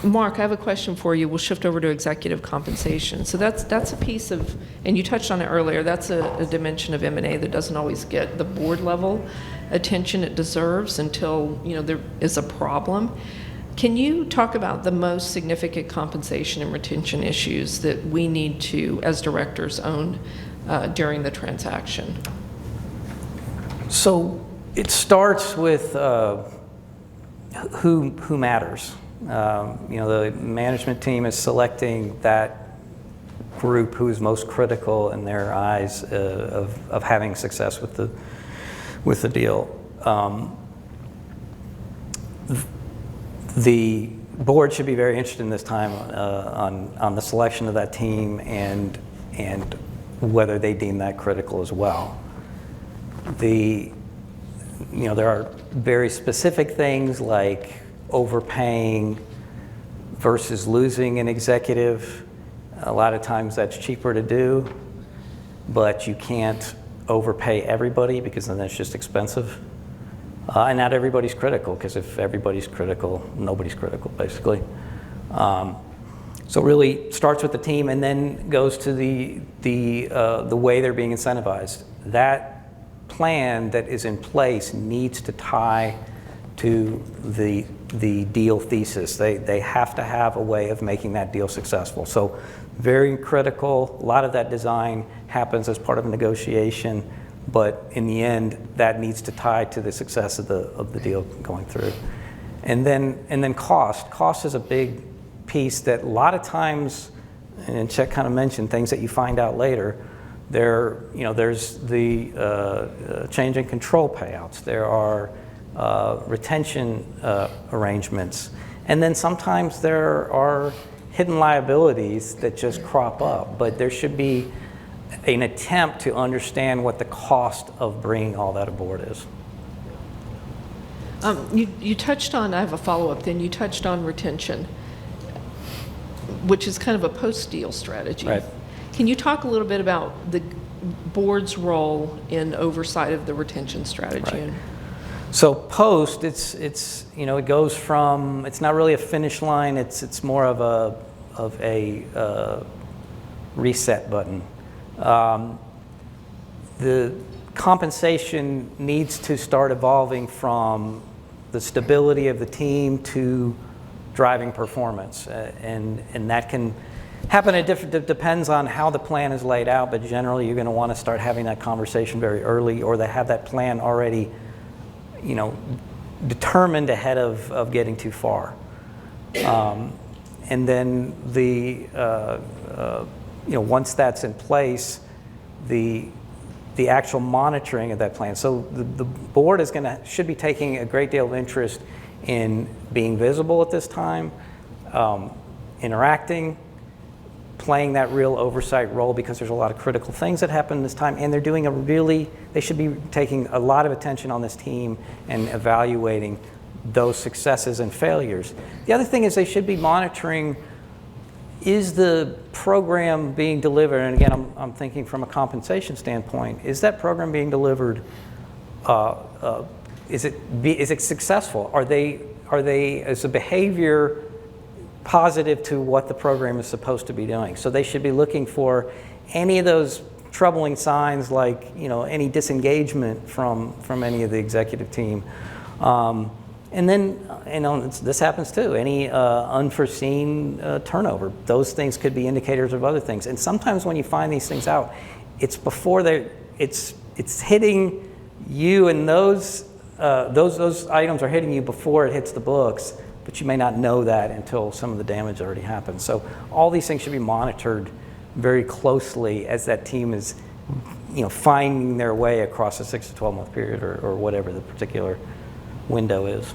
Mark, I have a question for you. We'll shift over to executive compensation. So that's a piece of, and you touched on it earlier, that's a dimension of M&A that doesn't always get the board level attention it deserves until, there is a problem. Can you talk about the most significant compensation and retention issues that we need to, as directors, own during the transaction? So it starts with who matters. The management team is selecting that group who is most critical in their eyes of having success with the deal. The board should be very interested in this time on the selection of that team and whether they deem that critical as well. There are very specific things like overpaying versus losing an executive. A lot of times that's cheaper to do, but you can't overpay everybody because then that's just expensive. And not everybody's critical, because if everybody's critical, nobody's critical, basically. So really starts with the team and then goes to the way they're being incentivized. That plan that is in place needs to tie to the deal thesis. They have to have a way of making that deal successful. So very critical. A lot of that design happens as part of a negotiation, but in the end, that needs to tie to the success of the deal going through. And then cost. Cost is a big piece that a lot of times, and Chet kind of mentioned things that you find out later. There's the change in control payouts. There are retention arrangements, and then sometimes there are hidden liabilities that just crop up. But there should be an attempt to understand what the cost of bringing all that aboard is. You touched on, I have a follow-up then, you touched on retention, which is kind of a post-deal strategy. Right. Can you talk a little bit about the board's role in oversight of the retention strategy? Right. So post, it goes from, it's not really a finish line, it's more of a reset button. The compensation needs to start evolving from the stability of the team to driving performance, and that can happen at different, depends on how the plan is laid out, but generally you're going to want to start having that conversation very early, or they have that plan already determined ahead of getting too far. And then once that's in place, the actual monitoring of that plan. So the board should be taking a great deal of interest in being visible at this time, interacting, playing that real oversight role, because there's a lot of critical things that happen this time, and they should be taking a lot of attention on this team and evaluating those successes and failures. The other thing is they should be monitoring, is the program being delivered, and again, I'm thinking from a compensation standpoint, is that program being delivered, is it successful? Is the behavior positive to what the program is supposed to be doing? So they should be looking for any of those troubling signs, like any disengagement from any of the executive team, and then this happens too. Any unforeseen turnover, those things could be indicators of other things. And sometimes when you find these things out, it's before it's hitting you, and those items are hitting you before it hits the books. But you may not know that until some of the damage already happened. So all these things should be monitored very closely as that team is, finding their way across a 6 to 12 month period or whatever the particular window is.